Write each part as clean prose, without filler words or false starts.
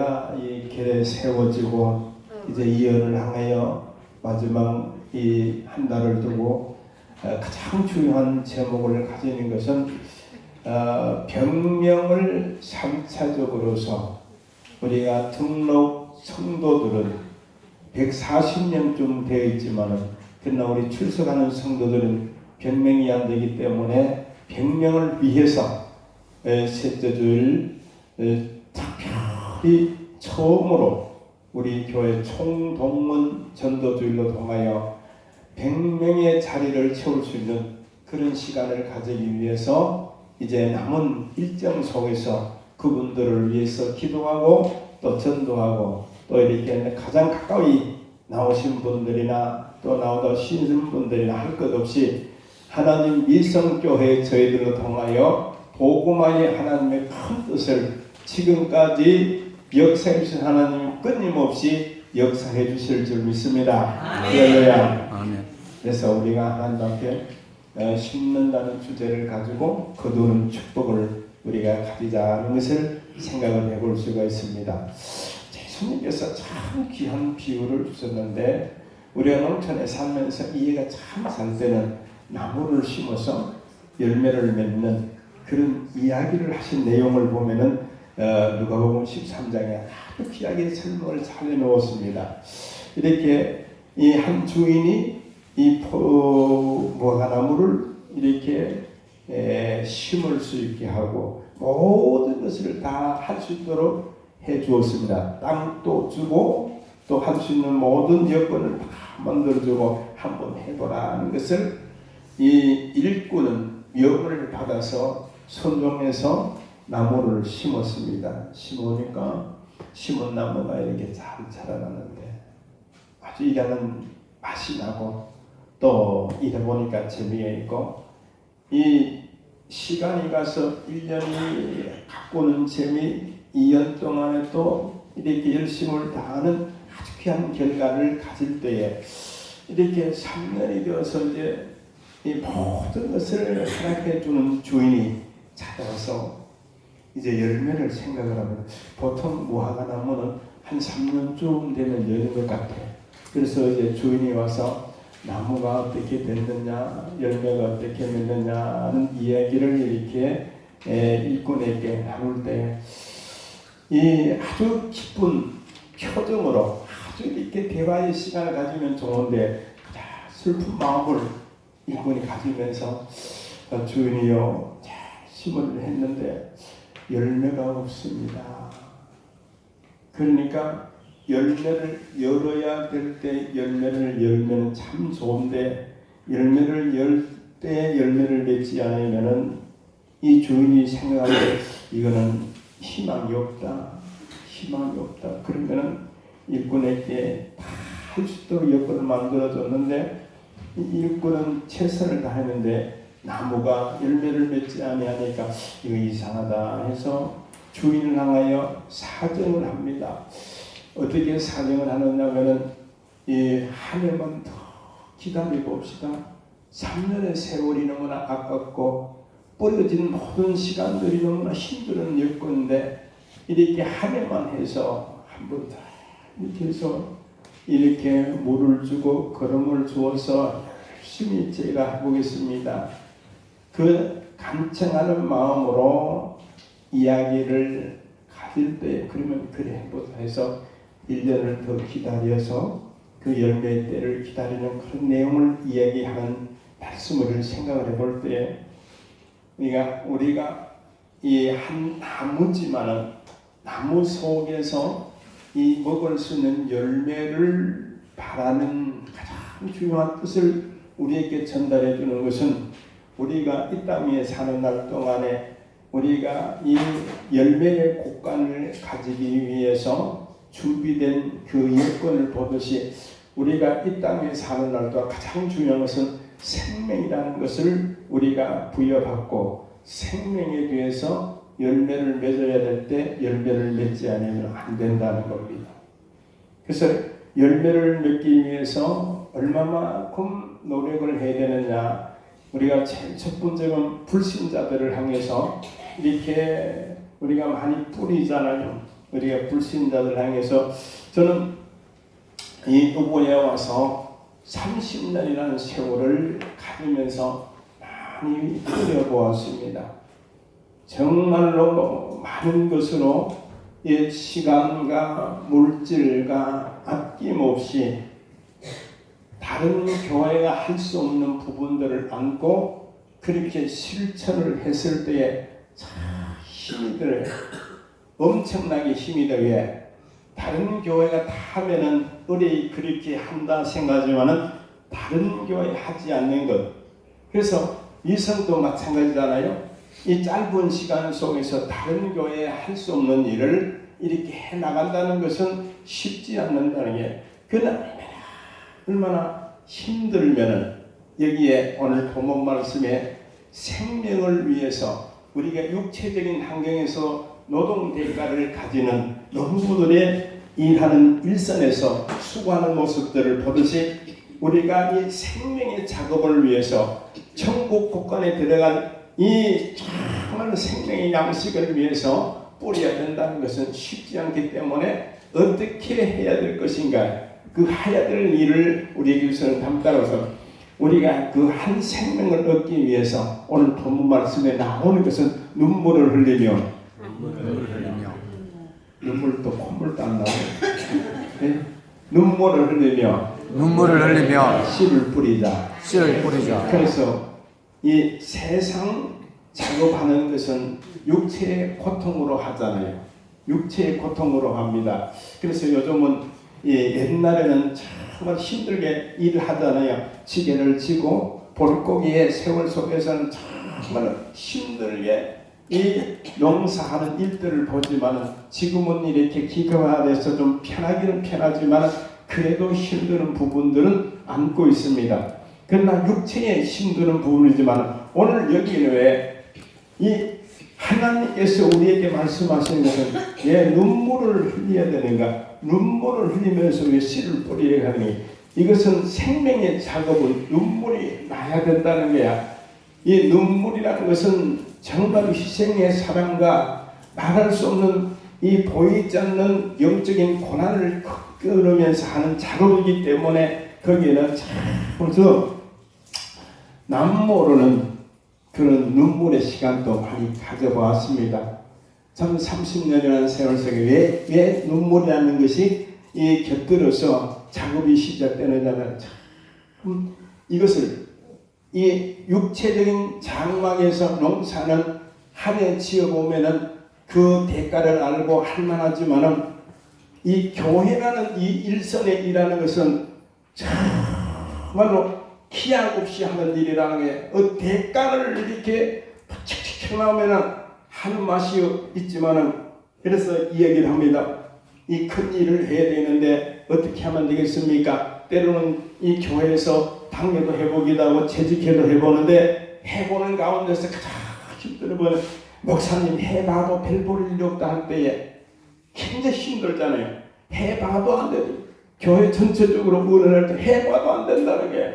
이 길에 세워지고 이제 2년을 향하여 마지막 이 한 달을 두고 가장 중요한 제목을 가지는 것은 병명을 3차적으로서 우리가 등록 성도들은 140명쯤 되어 있지만은 그러나 우리 출석하는 성도들은 병명이 안 되기 때문에 병명을 위해서 셋째 주일 특별히 처음으로 우리 교회 총동문 전도주일로 통하여 100명의 자리를 채울 수 있는 그런 시간을 가지기 위해서 이제 남은 일정 속에서 그분들을 위해서 기도하고 또 전도하고 또 이렇게 가장 가까이 나오신 분들이나 또 나오다 쉬는 분들이나 할 것 없이 하나님 미성교회 저희들을 통하여 복음화의 하나님의 큰 뜻을 지금까지 역사해 주신 하나님 끊임없이 역사해 주실 줄 믿습니다. 할렐루야. 아멘. 그래서 우리가 하나님 앞에 심는다는 주제를 가지고 거두는 축복을 우리가 가지자는 것을 생각을 해볼 수가 있습니다. 예수님께서 참 귀한 비유를 주셨는데 우리가 농촌에 살면서 이해가 참 잘 때는 나무를 심어서 열매를 맺는 그런 이야기를 하신 내용을 보면은 누가복음 13장에 아주 귀하게 설명을 잘 해놓았습니다. 이렇게 이 한 주인이 이 무화과나무를 이렇게 심을 수 있게 하고 모든 것을 다 할 수 있도록 해 주었습니다. 땅도 주고 또 할 수 있는 모든 여건을 다 만들어주고 한번 해보라는 것을 이 일꾼은 명을 받아서 선종해서 나무를 심었습니다. 심으니까 심은 나무가 이렇게 잘 자라나는데 아주 일하는 맛이 나고 또 일해 보니까 재미가 있고 이 시간이 가서 1년이 가꾸는 재미 2년 동안에 또 이렇게 열심을 다하는 아주 귀한 결과를 가질 때에 이렇게 3년이 되어서 이제 이 모든 것을 허락해 주는 주인이 찾아와서 이제 열매를 생각을 하면 보통 무화과 나무는 한 3년쯤 되면 열린 것 같아. 그래서 이제 주인이 와서 나무가 어떻게 됐느냐, 열매가 어떻게 맺느냐는 이야기를 이렇게 일꾼에게 나눌 때 이 아주 기쁜 표정으로 아주 이렇게 대화의 시간을 가지면 좋은데 슬픈 마음을 일꾼이 가지면서 주인이요 심을 했는데 열매가 없습니다. 그러니까 열매를 열어야 될 때 열매를 열면 참 좋은데 열매를 열 때 열매를 맺지 않으면은 이 주인이 생각할 때 이거는 희망이 없다. 희망이 없다. 그러면은 일꾼에게 다 할 수 있도록 여건을 만들어줬는데 이 일꾼은 최선을 다했는데 나무가 열매를 맺지 아니하니까 이거 이상하다 해서 주인을 향하여 사정을 합니다. 어떻게 사정을 하느냐면은 이 한 해만 더 기다려 봅시다. 3년의 세월이 너무나 아깝고 버려진 모든 시간들이 너무나 힘든 여건인데 이렇게 한 해만 해서 한 번 더 이렇게 해서 이렇게 물을 주고 거름을 주어서 열심히 제가 해보겠습니다. 그 간청하는 마음으로 이야기를 가질 때 그러면 그래 해보자 해서 1년을 더 기다려서 그 열매의 때를 기다리는 그런 내용을 이야기하는 말씀을 생각을 해볼 때 우리가 이 한 나무지만은 나무 속에서 이 먹을 수 있는 열매를 바라는 가장 중요한 뜻을 우리에게 전달해 주는 것은 우리가 이 땅 위에 사는 날 동안에 우리가 이 열매의 곡간을 가지기 위해서 준비된 그 여건을 보듯이 우리가 이 땅 위에 사는 날 동안 가장 중요한 것은 생명이라는 것을 우리가 부여받고 생명에 대해서 열매를 맺어야 될 때 열매를 맺지 않으면 안 된다는 겁니다. 그래서 열매를 맺기 위해서 얼마만큼 노력을 해야 되느냐. 우리가 제일 첫 번째는 불신자들을 향해서 이렇게 우리가 많이 뿌리잖아요. 우리가 불신자들 향해서 저는 이 이번에 와서 30년이라는 세월을 가지면서 많이 끌어보았습니다. 정말로 많은 것으로 이 시간과 물질과 아낌없이 다른 교회가 할 수 없는 부분들을 안고 그렇게 실천을 했을 때에 참 힘이 들어요. 엄청나게 힘이 들어요. 다른 교회가 다 하면은 우리 그렇게 한다 생각하지만은 다른 교회 하지 않는 것. 그래서 이성도 마찬가지잖아요. 이 짧은 시간 속에서 다른 교회에 할 수 없는 일을 이렇게 해 나간다는 것은 쉽지 않는다는 게 그러나 얼마나 힘들면은 여기에 오늘 본문 말씀에 생명을 위해서 우리가 육체적인 환경에서 노동 대가를 가지는 농부들의 일하는 일선에서 수고하는 모습들을 보듯이 우리가 이 생명의 작업을 위해서 천국 곳간에 들어간 이 정말 생명의 양식을 위해서 뿌려야 된다는 것은 쉽지 않기 때문에 어떻게 해야 될 것인가 그 해야 될 일을 우리에게서는 담당해서 우리가 그 한 생명을 얻기 위해서 오늘 본문 말씀에 나오는 것은 눈물을 흘리며 눈물도 콧물도 안 나오고 네? 눈물을 흘리며 씨를 뿌리자. 그래서 이 세상 작업하는 것은 육체의 고통으로 하잖아요. 육체의 고통으로 합니다. 그래서 요즘은 옛날에는 정말 힘들게 일을 하잖아요. 지게를 지고 볼고기의 세월 속에서는 정말 힘들게 이 농사하는 일들을 보지만 지금은 이렇게 기계화돼서 좀 편하기는 편하지만 그래도 힘드는 부분들은 안고 있습니다. 그러나 육체에 힘드는 부분이지만 오늘 여기는 왜 이 하나님께서 우리에게 말씀하시는 것은 왜 눈물을 흘려야 되는가? 눈물을 흘리면서 왜 씨를 뿌리게 하니 이것은 생명의 작업은 눈물이 나야 된다는 거야. 이 눈물이라는 것은 정말 희생의 사랑과 말할 수 없는 이 보이지 않는 영적인 고난을 끌으면서 하는 작업이기 때문에 거기에는 참 남 모르는 그런 눈물의 시간도 많이 가져보았습니다. 참 30년이라는 세월 속에 왜 눈물이라는 것이 이 곁들여서 작업이 시작되느냐면 참 이것을 이 육체적인 장막에서 농사는 한 해 지어보면은 그 대가를 알고 할만하지만은 이 교회라는 이 일선에 일하는 것은 정말로 기약 없이 하는 일이라는 게 대가를 이렇게 칙칙 나오면은 하는 맛이 있지만은 그래서 이 얘기를 합니다. 이 큰 일을 해야 되는데 어떻게 하면 되겠습니까? 때로는 이 교회에서 당회도 해보기도 하고 재직회도 해보는데 해보는 가운데서 가장 힘들어보는 목사님 해봐도 별 볼 일이 없다 할 때에 굉장히 힘들잖아요. 해봐도 안 되고 교회 전체적으로 의논할 때 해봐도 안 된다는 게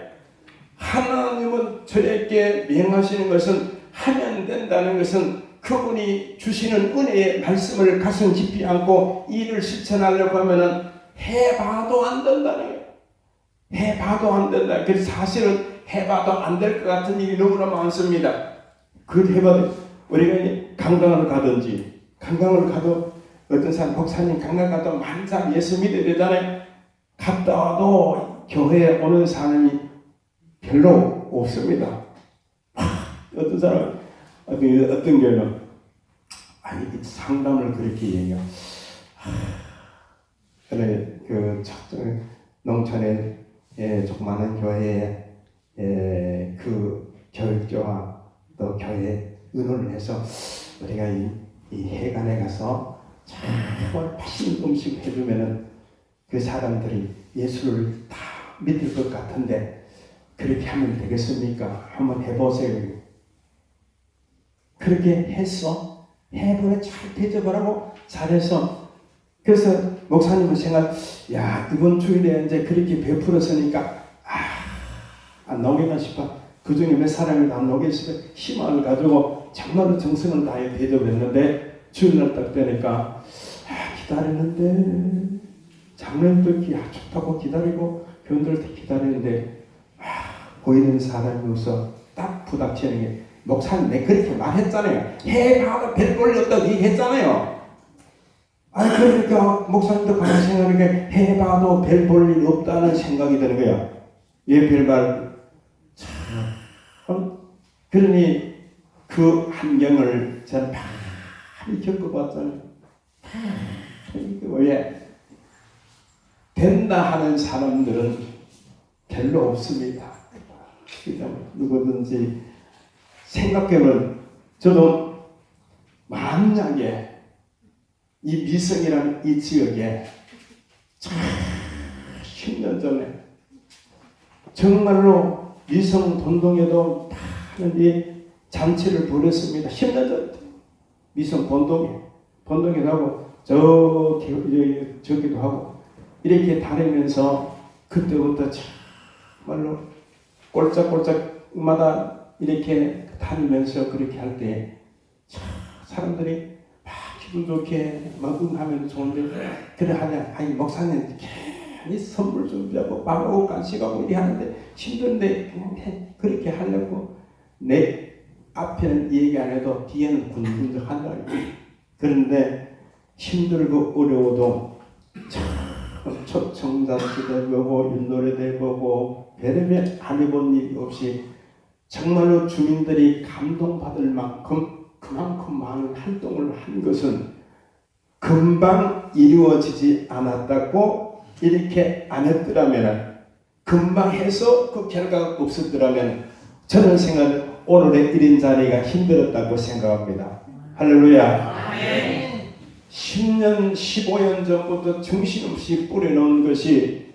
하나님은 저에게 명하시는 것은 하면 된다는 것은 그분이 주시는 은혜의 말씀을 가슴 깊이 안고 일을 실천하려고 하면은 해봐도 안 된다는 거예요. 해봐도 안 된다. 그래서 사실은 해봐도 안 될 것 같은 일이 너무나 많습니다. 그걸 해봐도 우리가 관광을 가든지 관광을 가도 어떤 사람 목사님 관광 가도 만사 예수 믿어야 되잖아요. 갔다 와도 교회에 오는 사람이 별로 없습니다. 어떤 사람 어떤 경우는 상담을 그렇게 얘기해요. 그래 그 농촌에 조그마한 교회에 그 교육자와 또 교회 의논을 해서 우리가 이 해관에 가서 정말 맛있는 음식 해주면은 그 사람들이 예수를 다 믿을 것 같은데 그렇게 하면 되겠습니까? 한번 해보세요. 그렇게 했어. 해보래 잘 대접하라고 잘해서 그래서 목사님은 생각 야 이번 주일에 이제 그렇게 베풀었으니까 안 나오기만 싶어. 그 중에 몇 사람이 안 나오겠으면 희망을 가지고 정말로 정성을 다해 대접했는데 주일날 딱 되니까 기다리는데 장로님도 좋다고 기다리고 교인들도 기다리는데 보이는 사람이 없어 딱 부닥치는 게 목사님 내가 그렇게 말했잖아요. 해봐도 별 볼일 없다고 얘기했잖아요. 그러니까 목사님도 가만히 생각하니까 해봐도 별 볼일 없다는 생각이 드는 거야. 왜 별말 참 그러니 그 환경을 저는 많이 겪어봤잖아요. 왜 된다 하는 사람들은 별로 없습니다. 그냥 누구든지 생각해보면 저도 만약에 이 미성이라는 이 지역에 10년 전에 정말로 미성 본동에도 많은 이 잔치를 벌였습니다. 10년 전 미성 본동에도 하고 저기도 하고 이렇게 다니면서 그때부터 정말로 꼴짝꼴짝마다 이렇게 다니면서 그렇게 할 때 사람들이 막 기분 좋게 막 응하면 좋은데 그래 하냐 목사님 괜히 선물 준비하고 밥하고 간식하고 이래 하는데 힘든데 그냥 해. 그렇게 하려고 내 앞에는 얘기 안 해도 뒤에는 군분적 한다. 그런데 힘들고 어려워도 초청잔치도 보고 윷노래도 보고 별의별 안 해본 일이 없이 정말로 주민들이 감동받을 만큼 그만큼 많은 활동을 한 것은 금방 이루어지지 않았다고 이렇게 안 했더라면 금방 해서 그 결과가 없었더라면 저는 생각하는 오늘의 1인 자리가 힘들었다고 생각합니다. 할렐루야. 10년, 15년 전부터 정신없이 뿌려놓은 것이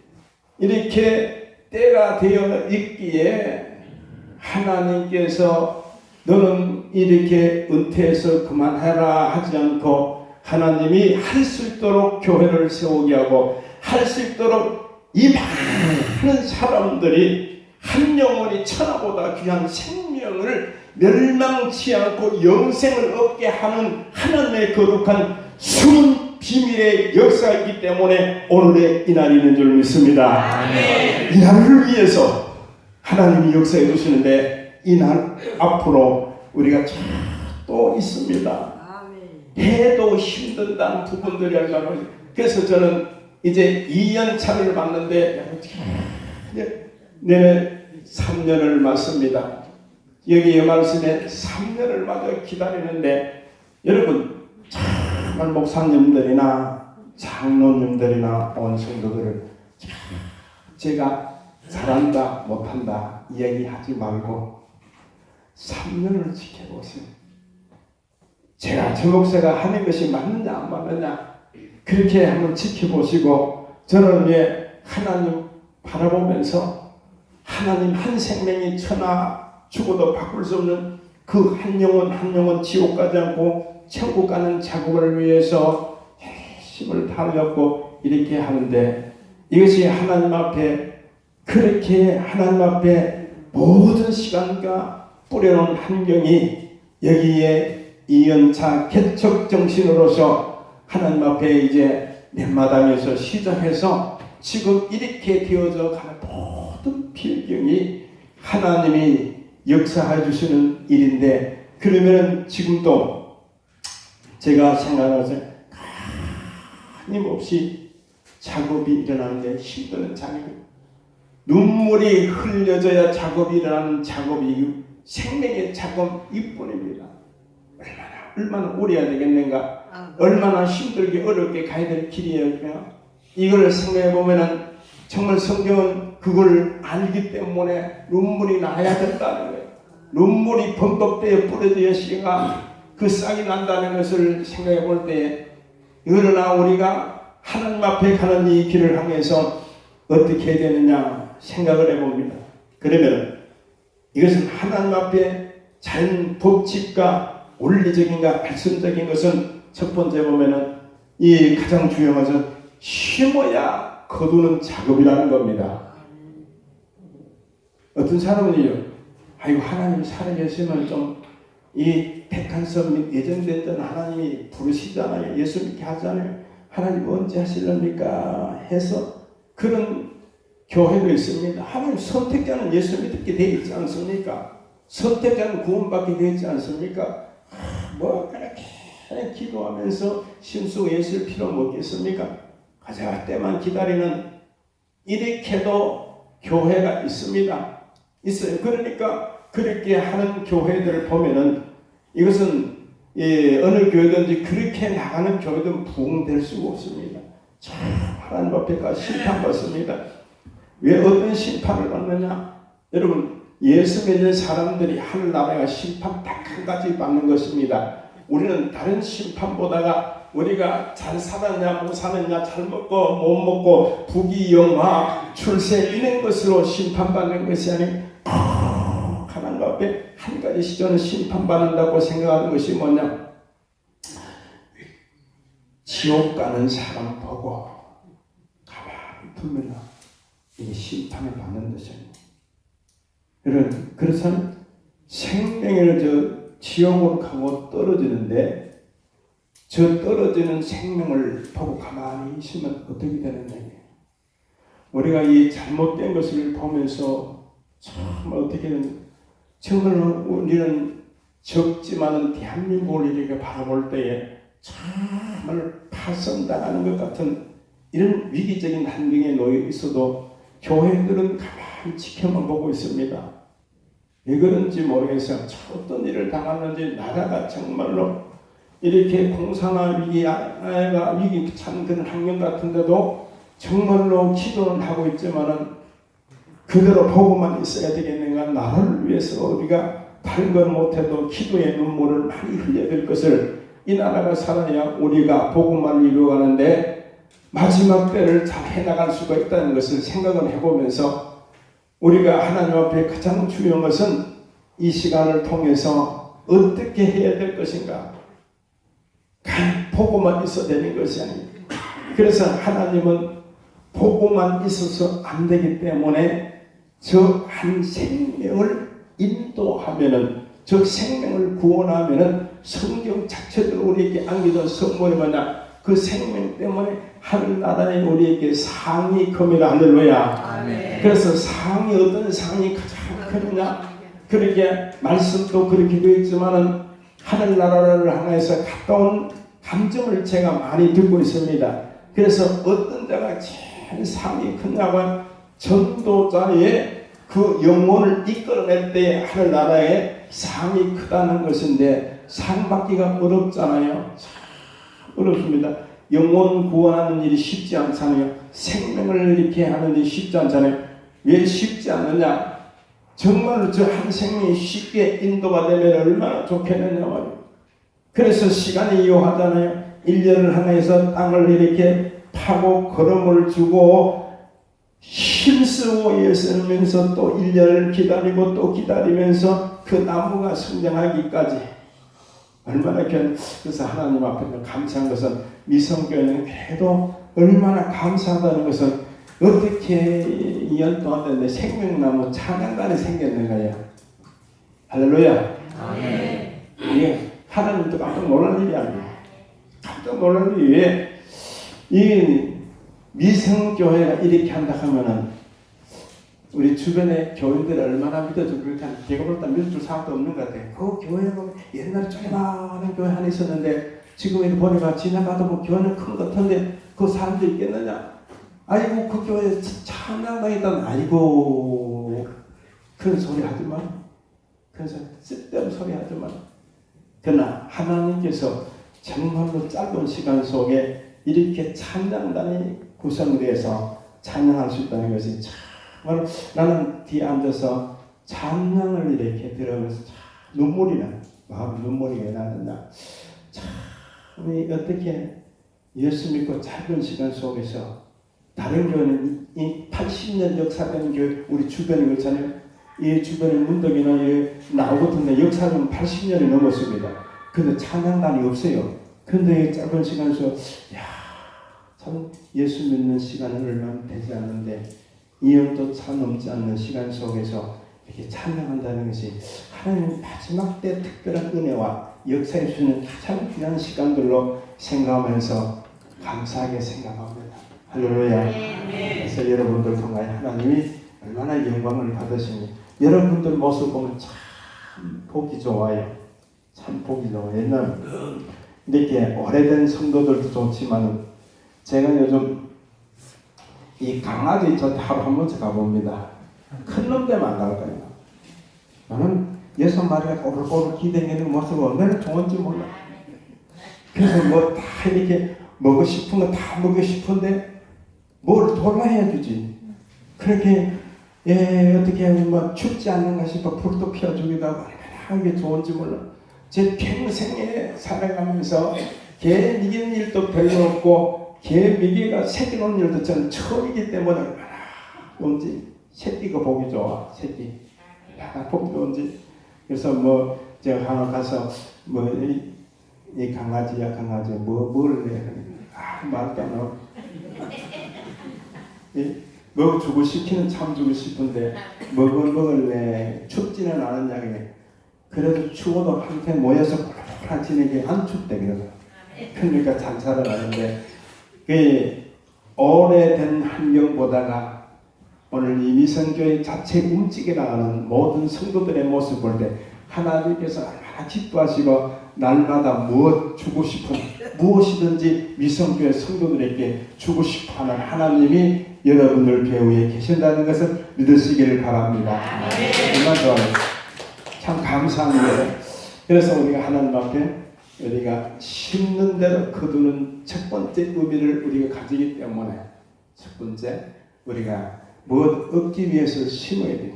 이렇게 때가 되어 있기에 하나님께서 너는 이렇게 은퇴해서 그만해라 하지 않고 하나님이 할 수 있도록 교회를 세우게 하고 할 수 있도록 이 많은 사람들이 한 영혼이 천하보다 귀한 생명을 멸망치 않고 영생을 얻게 하는 하나님의 거룩한 숨은 비밀의 역사이기 때문에 오늘의 이 날이 있는 줄 믿습니다. 아멘. 이 날을 위해서 하나님이 역사해 주시는데 이 날 앞으로 우리가 또 있습니다. 해도 힘든다는 부분들이 얼마나. 그래서 저는 이제 2년 차를 맞는데 내년 3년을 맞습니다. 여기 이 말씀에 3년을 맞아 기다리는데 여러분 정말 목사님들이나 장로님들이나 온 성도들을 제가 잘한다 못한다 이야기하지 말고 3년을 지켜보세요. 제가 저 목사가 하는 것이 맞느냐 안 맞느냐 그렇게 한번 지켜보시고 저는 왜 하나님 바라보면서 하나님 한 생명이 천하 죽어도 바꿀 수 없는 그 한 영혼 지옥 가지 않고 천국 가는 작업을 위해서 힘을 다하였고 이렇게 하는데 이것이 하나님 앞에 그렇게 하나님 앞에 모든 시간과 뿌려놓은 환경이 여기에 2년차 개척 정신으로서 하나님 앞에 이제 맨마당에서 시작해서 지금 이렇게 되어져 가는 모든 필경이 하나님이 역사해 주시는 일인데 그러면 지금도 제가 생각하면서 끊임없이 작업이 일어나는데 힘드는 작업이 눈물이 흘려져야 작업이 일어나는 작업이 생명의 작업일 뿐입니다. 얼마나 오래 해야 되겠는가? 얼마나 힘들게 어렵게 가야 될 길이에요. 이걸 생각해 보면은 정말 성경은 그걸 알기 때문에 눈물이 나야 된다는 거예요. 눈물이 범벅대에 뿌려져야 씨가 그 싹이 난다는 것을 생각해 볼 때 그러나 우리가 하나님 앞에 가는 이 길을 향해서 어떻게 해야 되느냐 생각을 해봅니다. 그러면 이것은 하나님 앞에 자연 법칙과 원리적인가 발전적인 것은 첫 번째 보면은 이 가장 중요한 것은 심어야 거두는 작업이라는 겁니다. 어떤 사람은요, 아이고 하나님 살아계시면 좀 이 택한 성 예정됐던 하나님이 부르시잖아요. 예수 믿게 하잖아요. 하나님 언제 하실랍니까? 해서 그런 교회도 있습니다. 하나님 선택자는 예수 믿게 되어 있지 않습니까? 선택자는 구원받게 되어 있지 않습니까? 뭐 그렇게 기도하면서 심수에 있을 필요 없겠습니까? 가져갈 때만 기다리는 이렇게도 교회가 있습니다. 있어요. 그러니까 그렇게 하는 교회들을 보면은 이것은 어느 교회든지 그렇게 나가는 교회든 부흥될 수가 없습니다. 참 하나님 앞에가 심판받습니다. 왜 어떤 심판을 받느냐? 여러분 예수 믿는 사람들이 하늘나라가 심판 딱 한 가지 받는 것입니다. 우리는 다른 심판보다가 우리가 잘 살았냐 못 살았냐 잘 먹고 못 먹고 부귀영화 출세 이런 것으로 심판받는 것이 아니고 하나님 앞에 한 가지 시절은 심판받는다고 생각하는 것이 뭐냐? 지옥 가는 사람 보고 가만히 두면 이게 심판을 받는 것입니다. 여러분 그래서 생명을 지옥으로 가고 떨어지는데 저 떨어지는 생명을 보고 가만히 있으면 어떻게 되는 얘기예요? 우리가 이 잘못된 것을 보면서 참 어떻게든 정말 우리는 적지만은 대한민국을 이렇게 바라볼 때에 정말 파손당하는 것 같은 이런 위기적인 환경에 놓여 있어도 교회들은 가만히 지켜만 보고 있습니다. 왜 그런지 모르겠어요. 어떤 일을 당하는지 나라가 정말로 이렇게 공산화 위기가 위기 찬 그런 환경 같은데도 정말로 기도는 하고 있지만은 그대로 보고만 있어야 되겠는가? 나라를 위해서 우리가 다른 건 못해도 기도의 눈물을 많이 흘려야 될 것을 이 나라가 살아야 우리가 복음만 이루어가는데 마지막 때를 잘 해나갈 수가 있다는 것을 생각을 해보면서 우리가 하나님 앞에 가장 중요한 것은 이 시간을 통해서 어떻게 해야 될 것인가? 보고만 있어야 되는 것이 아닙니다. 그래서 하나님은 보고만 있어서 안 되기 때문에 저 한 생명을 인도하면은 저 생명을 구원하면은 성경 자체로 우리에게 안겨준 성물이 뭐냐? 그 생명 때문에 하늘나라에 우리에게 상이 큽니다. 할렐루야. 아멘. 그래서 상이 어떤 상이 가장 크느냐? 그렇게 말씀도 그렇게 되어 있지만은 하늘나라를 향해서 가까운 감정을 제가 많이 듣고 있습니다. 그래서 어떤 자가 제일 상이 크냐고 전도자의 그 영혼을 이끌어낼 때 하늘나라에 상이 크다는 것인데 상 받기가 어렵잖아요. 어렵습니다. 영혼 구원하는 일이 쉽지 않잖아요. 생명을 이렇게 하는 일이 쉽지 않잖아요. 왜 쉽지 않느냐? 정말 저 한 생명이 쉽게 인도가 되면 얼마나 좋겠느냐 말이에요. 그래서 시간이 요하잖아요. 1년을 향해서 땅을 이렇게 파고 걸음을 주고 힘쓰고 애쓰면서 또 1년을 기다리고 또 기다리면서 그 나무가 성장하기까지 얼마나 그래서 하나님 앞에 감사한 것은 미성교회는 그래도 얼마나 감사하다는 것은 어떻게 2년 동안 됐는데 생명나무 찬양단이 생겼는가요? 할렐루야. 아멘. 예, 하나님도 깜짝 놀란 일이 아니에요. 깜짝 놀란 일이 왜 이 미성교회가 이렇게 한다 하면은 우리 주변에 교인들이 얼마나 믿어주고 그렇게 하는 제가 볼 때 믿어줄 사람도 없는 것 같아요. 그 교회에 보면 옛날에 조그마한 교회 하나 있었는데 지금 이렇게 보니까 지나가도 뭐 교회는 큰 것 같은데 그 사람도 있겠느냐? 아이고 그 교회 찬양당이다. 아이고 그런 소리 하지 마. 그런 소리 쓸데없는 소리 하지 마. 그러나 하나님께서 정말로 짧은 시간 속에 이렇게 찬양단이 구성돼서 찬양할 수 있다는 것이 정말 나는 뒤에 앉아서 찬양을 이렇게 들으면서 눈물이 나. 마음 눈물이 왜 나느냐. 참 어떻게 예수 믿고 짧은 시간 속에서 다른 교회는 이 80년 역사된 교회 우리 주변에 그렇잖아요. 이 주변에 문덕이나 나오거든요. 역사는 80년이 넘었습니다. 근데 찬양단이 없어요. 근데 이 짧은 시간 속에 참 예수 믿는 시간은 얼마 되지 않는데 2년도 차 넘지 않는 시간 속에서 이렇게 찬양한다는 것이 하나님 마지막 때 특별한 은혜와 역사의 수는 가장 귀한 시간들로 생각하면서 감사하게 생각합니다. 할렐루야. 그래서 여러분들 통하여 하나님이 얼마나 영광을 받으시니 여러분들 모습 보면 참 보기 좋아요. 참 보기 좋아요. 옛날 이렇게 오래된 성도들도 좋지만 제가 요즘 이 강아지 저 하루 한 번씩 가봅니다. 큰 놈 되면 안 갈 거예요. 나는 6마리가 꼬불꼬불 기대기는 모습을 얼마나 좋은지 몰라. 그래서 뭐 다 이렇게 먹고 싶은 거 다 먹고 싶은데 뭘 돌아야 주지. 그렇게 어떻게 하면 뭐 춥지 않는가 싶어 불도 피워주기도 하고 얼마나 게 좋은지 몰라. 제 평생에 살아가면서 개 미기는 일도 별로 없고 개 미기가 새끼 놓은 일도 저는 처음이기 때문에 얼마나 좋은지. 새끼가 보기 좋아. 새끼 얼마나 보기 좋은지. 그래서 뭐 제가 하나 가서 뭐 이 강아지야 강아지 뭘 내? 말도 안 하고 먹어주고 싶기는 참 주고 싶은데 먹을래 춥지는 않았냐. 그래도 추워도 한테 모여서 폴폴 지는 게 안 춥대. 그러니까 잘 살아가는데 그 오래된 환경 보다가 오늘 이 미선교회 자체 움직여 나가는 모든 성도들의 모습 볼 때 하나님께서 얼마나 기뻐하시고 날마다 무엇 주고 싶은 무엇이든지 미성교회 성도들에게 주고 싶어하는 하나님이 여러분들 교회에 계신다는 것을 믿으시기를 바랍니다. 정말 좋아요. 참 감사한 거예요. 그래서 우리가 하나님 앞에 우리가 심는 대로 거두는 첫 번째 의미를 우리가 가지기 때문에 첫 번째 우리가 무엇 얻기 위해서 심어야 돼요.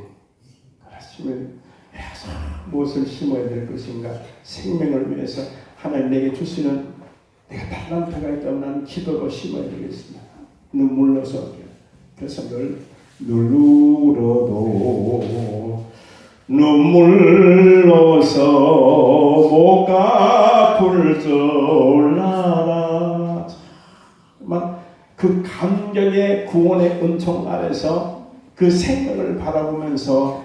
무엇을 심어야 될 것인가? 생명을 위해서 하나님 내게 주시는 내가 달란트가 있다면 나는 기도로 심어야 되겠습니다. 눈물로서. 그래서 늘 누르러도 눈물로서 목가 불절나라. 막 그 감격의 구원의 은총 아래서 그 생명을 바라보면서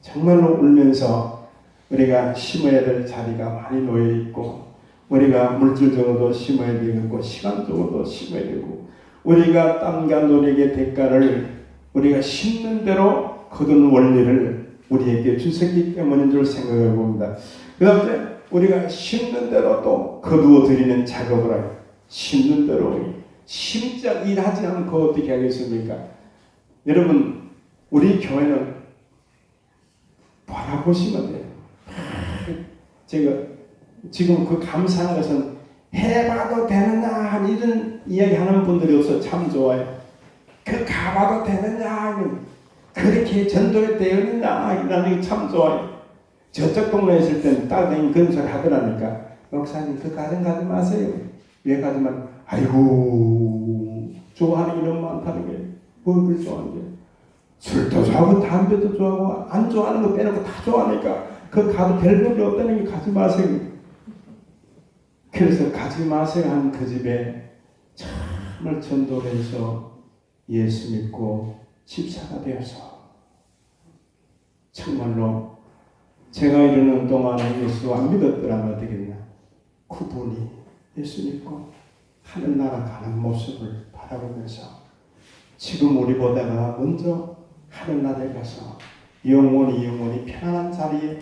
정말로 울면서 우리가 심어야 될 자리가 많이 놓여 있고 우리가 물질적으로도 심어야 되고 시간적으로도 심어야 되고 우리가 땀과 노력의 대가를 우리가 심는 대로 거둔 원리를 우리에게 주셨기 때문인 줄 생각해 봅니다. 그 다음에 우리가 심는 대로 또 거두어 드리는 작업을 해요. 심는 대로 심지 일하지 않고 어떻게 하겠습니까? 여러분 우리 교회는 바라보시면 돼요. 제가 지금 그 감사한 것은 해봐도 되느냐 이런 이야기하는 분들이 없어. 참 좋아요. 그 가봐도 되느냐 그렇게 전도에 되느냐 이라는 게 참 좋아요. 저쪽 동네에 있을 때는 딸내미 그런 소리 하더라니까. 목사님 그 가정 가지 마세요. 왜 가지만 아이고 좋아하는 이런 많다는 게 뭘 좋아하는 게 술도 좋아하고 담배도 좋아하고 안 좋아하는 거 빼놓고 다 좋아하니까 그 가도 별 볼이 없다는 게 가지 마세요. 그래서 가지 마세요 한 그 집에 정말 전도를 해서 예수 믿고 집사가 되어서 정말로 제가 이르는 동안에 예수 안 믿었더라면 어떻겠냐. 그분이 예수 믿고 하늘나라 가는 모습을 바라보면서 지금 우리보다가 먼저 하늘나라에 가서 영원히 편안한 자리에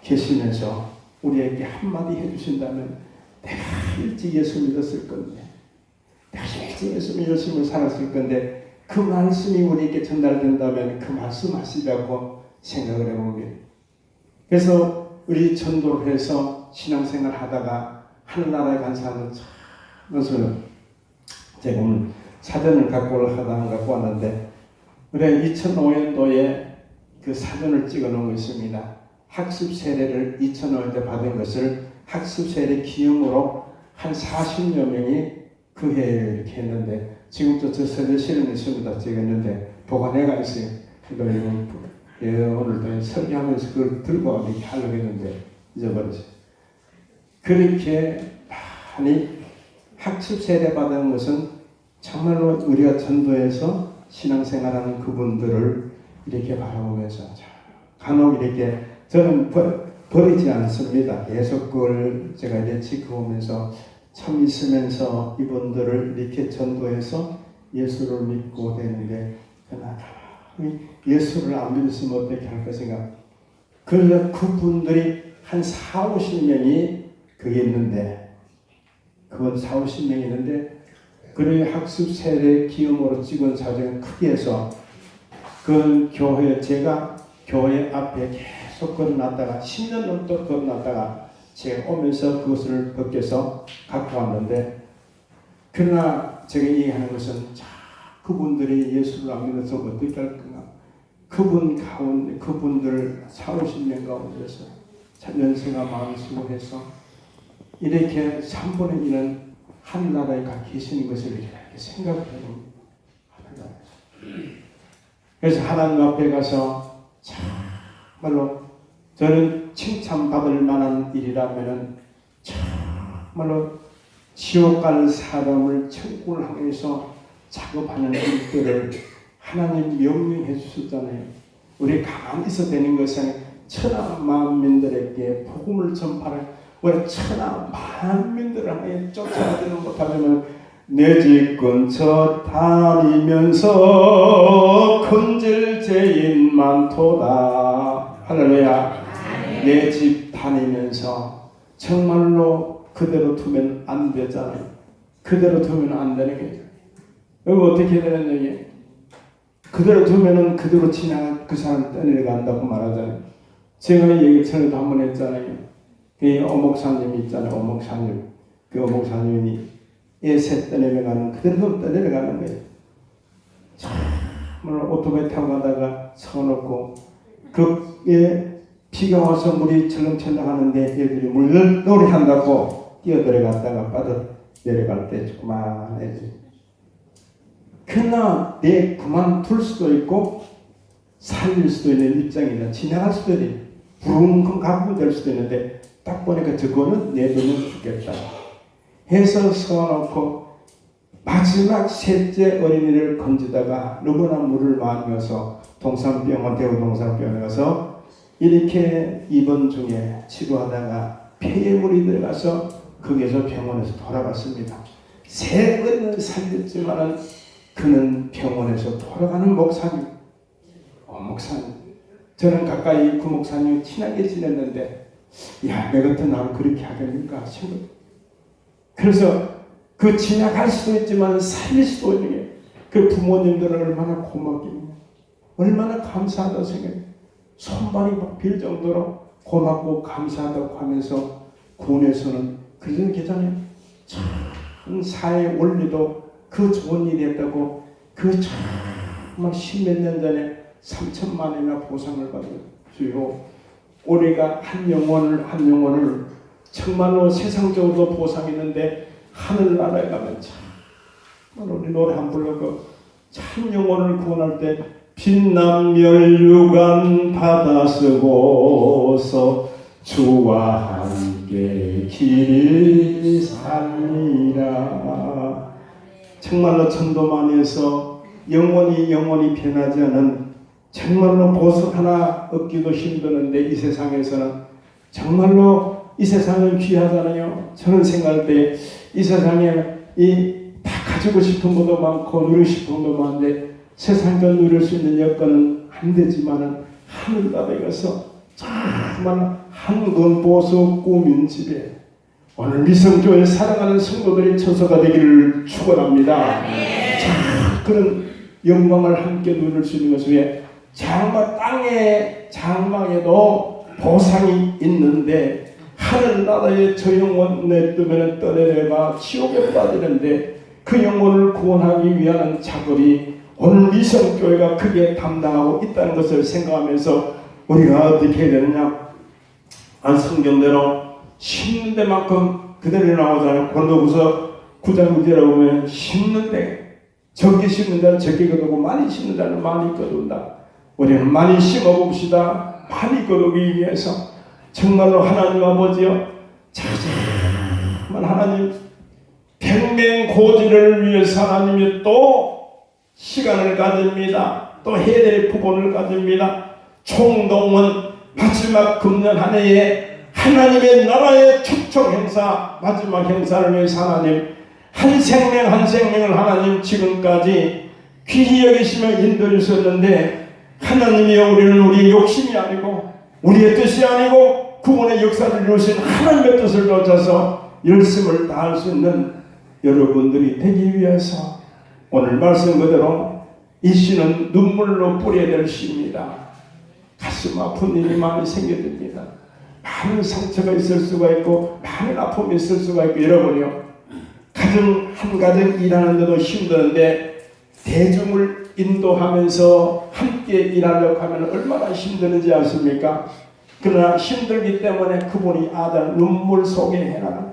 계시면서 우리에게 한마디 해주신다면 내가 일찍 예수 믿었을 건데 내가 일찍 예수 믿었으면 살았을 건데 그 말씀이 우리에게 전달된다면 그 말씀 하시라고 생각을 해봅니다. 그래서 우리 전도를 해서 신앙생활 하다가 하늘나라에 간 사람은 그래서 제가 오늘 사전을 갖고 갖고 왔는데 우리 2005년도에 그 사전을 찍어 놓은 거 있습니다. 학습 세례를 2005년에 받은 것을 학습 세례 기념으로 한 40여 명이 그 해에 이렇게 했는데 지금도 저 세례실은 있습니다. 제가 했는데 보관해가 있어요. 오늘도 설교하면서 그걸 들고 와서 이렇게 하려고 했는데 잊어버렸어요. 그렇게 많이 학습 세례 받은 것은 정말로 우리가 전도해서 신앙생활하는 그분들을 이렇게 바라보면서 간혹 이렇게 저는 버리지 않습니다. 계속 그걸 제가 이렇게 지켜보면서 참 있으면서 이분들을 이렇게 전도해서 예수를 믿고 되는데 그러나 예수를 안 믿으시면 어떻게 할까 생각. 그래서 그분들이 한 4, 50명이 그게 있는데 그건 4, 50명이 있는데 그의 학습 세례 기업으로 찍은 사진을 크게 해서 그 교회 제가 교회 앞에 계속 걸어놨다가 10년 넘도록 걸어놨다가 제가 오면서 그것을 벗겨서 갖고 왔는데 그러나 제가 얘기하는 것은 자, 그분들이 예수를 안 믿어서 어떻게 할 건가 그분 가운데 그분들 4, 50명 가운데서 연세가 많으시고 해서 이렇게 3분의 1은 하늘나라에 가 계시는 것을 이렇게 생각하는 하늘나라에서 그래서 하나님 앞에 가서 정말로 저는 칭찬받을 만한 일이라면은 정말로 지옥 갈 사람을 천국을 향해서 작업하는 일들을 하나님 명령해 주셨잖아요. 우리 가만히 있어 되는 것은 천하 만민들에게 복음을 전파를 우리 천하 만민들을 향해 쫓아가지는 못하면 내 집 근처 다니면서 큰질 죄인 많도다. 할렐루야. 내 집 다니면서 정말로 그대로 두면 안 되잖아요. 그대로 두면 안 되는 거예요. 여기 어떻게 되는 얘기예요? 그대로 두면은 그대로 지나 그 사람 떠내려간다고 말하잖아요. 제가 얘기 전에도 한 번 했잖아요. 이 어목사님 있잖아요. 어목사님. 그 어목사님이 예새 떠내려가는 그대로 떠내려가는 거예요. 정말 오토바이 타고 가다가 서놓고 그에 비가 와서 물이 철렁철렁 하는데 애들이 물 놀이한다고 뛰어들어갔다가 빠져 내려갈 때 조그만해지. 그러나 내 그만둘 수도 있고 살릴 수도 있는 입장이다. 지나갈 수도 있는 부릉금 가끔 될 수도 있는데 딱 보니까 저거는 내두면 죽겠다 해서 서놓고 마지막 셋째 어린이를 건지다가 너무나 물을 많이 넣어서 동산병원 대구 동산병원에 가서 이렇게 입원 중에 치료하다가 폐에 물이 들어가서 거기에서 병원에서 돌아갔습니다. 세 번을 살렸지만은 그는 병원에서 돌아가는 목사님. 목사님. 저는 가까이 그 목사님 친하게 지냈는데 야, 내 같은 나를 그렇게 하겠는가 싶어요. 그래서 그 지나갈 수도 있지만 살릴 수도 있는 게 그 부모님들은 얼마나 고맙겠냐. 얼마나 감사하다고 생각해요. 손발이 막 빌 정도로 고맙고 감사하다고 하면서 군에서는 그런 계잖아요. 참 사회 원리도 그 좋은 일이 했다고 그 정말 10몇 년 전에 3천만 원이나 보상을 받은 주요 우리가 한 영혼을 정말로 세상적으로 보상했는데 하늘나라에 가면 참 우리 노래 한 불러고 참 영혼을 구원할 때 빛난 멸류관 받아 쓰고서 주와 함께 길이 살리라. 정말로 전도만 해서 영원히 변하지 않은 정말로 보석 하나 얻기도 힘드는데 이 세상에서는 정말로 이 세상은 귀하잖아요. 저는 생각할 때 이 세상에 다 가지고 싶은 것도 많고 누리고 싶은 것도 많은데 세상과 누릴 수 있는 여건은 안 되지만은 하늘나라에 가서 정말 한건 보석 꾸민 집에 오늘 미성교회 사랑하는 성도들이 처소가 되기를 축원합니다. 그런 영광을 함께 누릴 수 있는 것 위에 장마 땅의 장막에도 보상이 있는데 하늘나라에 저 영혼 내두면 떠내려가 지옥에 빠지는데 그 영혼을 구원하기 위한 작업이 오늘 미성교회가 크게 담당하고 있다는 것을 생각하면서 우리가 어떻게 해야 되느냐. 성경대로 심는 데만큼 그대로 나오잖아요. 고린도후서 9장 9절에 보면 심는데 적게 심는 자는 적게 거두고 많이 심는 자는 많이 거둔다. 우리는 많이 심어봅시다. 많이 거두기 위해서 정말로 하나님 아버지여 정말 하나님 백맹고지를 위해서 하나님이 또 시간을 가집니다. 또 해야 될 부분을 가집니다. 총동원 마지막 금년 한 해에 하나님의 나라의 초청 행사, 마지막 행사를 위해서 하나님 한 생명 한 생명을 하나님 지금까지 귀히 여기시며 인도해 주셨는데, 하나님이여, 우리는 우리의 욕심이 아니고 우리의 뜻이 아니고 구원의 역사를 이루신 하나님의 뜻을 쫓아서 열심을 다할 수 있는 여러분들이 되기 위해서 오늘 말씀 그대로 이 시는 눈물로 뿌려야 될 시입니다. 가슴 아픈 일이 많이 생겨집니다. 많은 상처가 있을 수가 있고 많은 아픔이 있을 수가 있고, 여러분이요, 가정 한 가정 일하는데도 힘드는데 대중을 인도하면서 함께 일하려고 하면 얼마나 힘드는지 아십니까? 그러나 힘들기 때문에 그분이 아들 눈물 속에 해놔,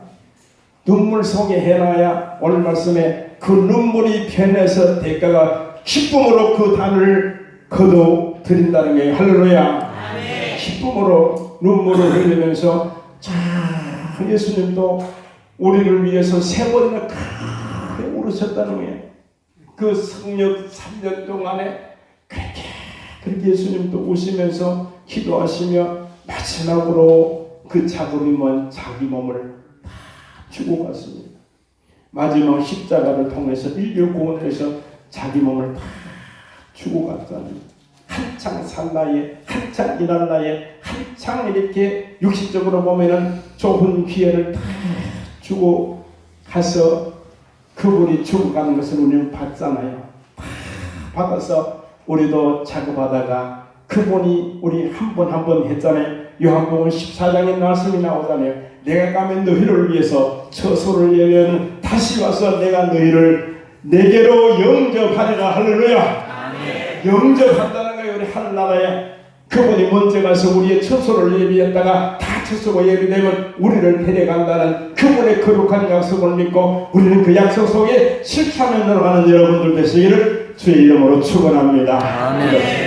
눈물 속에 해놔야 오늘 말씀에 그 눈물이 변해서 대가가 기쁨으로 그 단을 거둬 드린다는 거예요. 할렐루야. 아멘. 기쁨으로 눈물을 흘리면서 참 예수님도 우리를 위해서 3번이나 크게 울으셨다는 거예요. 그 성령 3년 동안에 그렇게 예수님도 우시면서 기도하시며 마지막으로 그 자부림은 자기 몸을 다 주고 갔습니다. 마지막 십자가를 통해서 인류 구원을 해서 자기 몸을 다 주고 갔다니, 한창 산 나이에, 한창 일한 나이에, 한창 이렇게 육신적으로 보면은 좋은 기회를 다 주고 가서 그분이 죽어가는 것을 우리는 봤잖아요. 다 받아서 우리도 자고받아가 그분이 우리 한 번 한 번 했잖아요. 요한복음 14장에 말씀이 나오잖아요. 내가 가면 너희를 위해서 처소를 열면 다시 와서 내가 너희를 내게로 영접하리라. 할렐루야. 아멘. 영접한다는 거예요. 우리 하늘나라에 그분이 먼저 가서 우리의 처소를 예비했다가 다 처소가 예비되면 우리를 데려간다는 그분의 거룩한 약속을 믿고 우리는 그 약속 속에 실천해 나가는 여러분들 되시기를 주의 이름으로 축원합니다. 아멘.